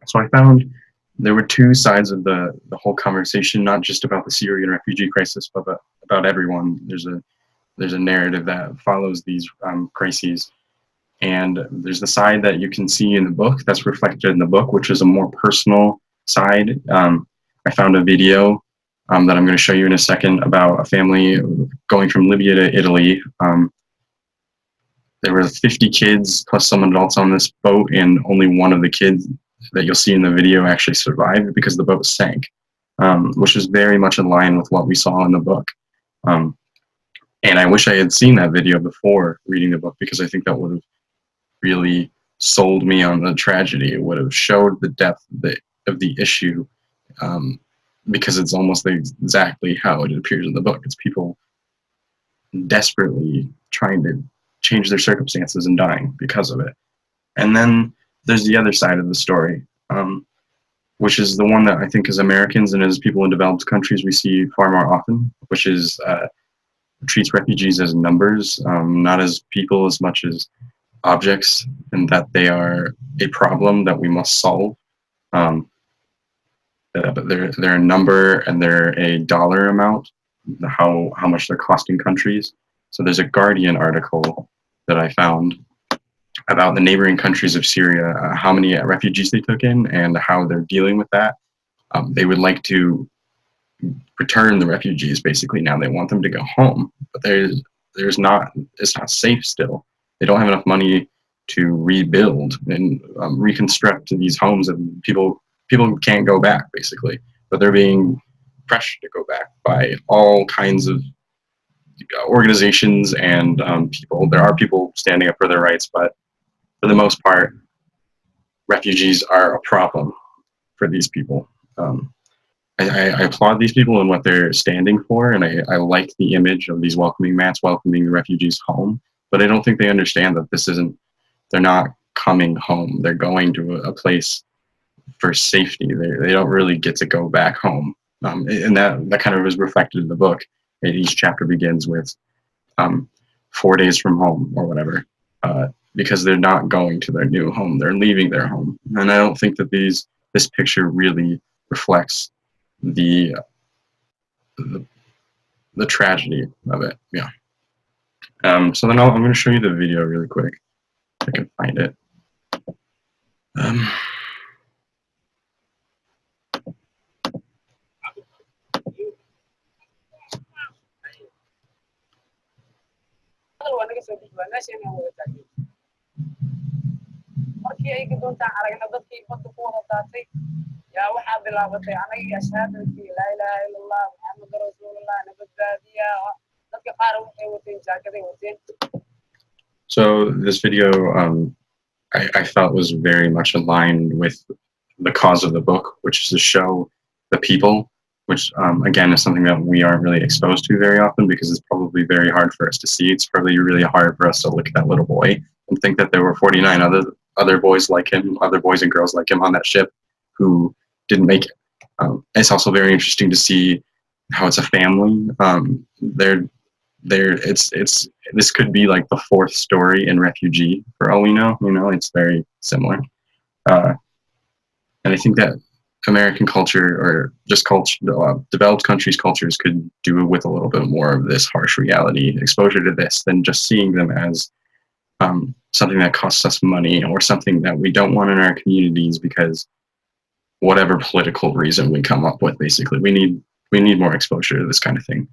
So I found there were two sides of the whole conversation, not just about the Syrian refugee crisis, but about everyone. There's a narrative that follows these crises. And there's the side that you can see in the book, that's reflected in the book, which is a more personal side. I found a video that I'm going to show you in a second about a family going from Libya to Italy. There were 50 kids plus some adults on this boat, and only one of the kids that you'll see in the video actually survived because the boat sank, which is very much in line with what we saw in the book. And I wish I had seen that video before reading the book, because I think that would have really sold me on the tragedy. It would have showed the depth of the issue, because it's almost exactly how it appears in the book. It's people desperately trying to change their circumstances and dying because of it. And then there's the other side of the story, which is the one that I think as Americans and as people in developed countries we see far more often, which is treats refugees as numbers, not as people as much as objects, and that they are a problem that we must solve. But they're a number and they're a dollar amount, how much they're costing countries. So there's a Guardian article that I found about the neighboring countries of Syria, how many refugees they took in and how they're dealing with that. They would like to return the refugees basically now. They want them to go home, but it's not safe still. They don't have enough money to rebuild and reconstruct these homes, and people can't go back basically, but they're being pressured to go back by all kinds of organizations and people. There are people standing up for their rights, but for the most part, refugees are a problem for these people. I applaud these people and what they're standing for, and I like the image of these welcoming mats welcoming the refugees home, but I don't think they understand that they're not coming home. They're going to a place for safety. They don't really get to go back home. And that kind of is reflected in the book. Each chapter begins with 4 days from home or whatever, because they're not going to their new home. They're leaving their home. And I don't think that this picture really reflects the tragedy of it. Yeah. So then I'm going to show you the video really quick, if I can find it. markii ay doontaan aragna dadkii badda ku wada daatay yaa waxaa bilaabatay anaga ashaadalkii laa ilaaha ila allah muxamadu rasuulullah nabadbaadiya dadka qaar waxay wateen jaakaday wateen. So this video I felt was very much aligned with the cause of the book, which is to show the people, which again is something that we aren't really exposed to very often, because it's probably very hard for us to see. It's probably really hard for us to look at that little boy and think that there were 49 other boys like him, other boys and girls like him on that ship who didn't make it. It's also very interesting to see how it's a family. This could be like the fourth story in Refugee for all we know. It's very similar. And I think that American culture, or just culture, developed countries' cultures, could do with a little bit more of this harsh reality exposure to this than just seeing them as something that costs us money or something that we don't want in our communities because whatever political reason we come up with. Basically, we need more exposure to this kind of thing.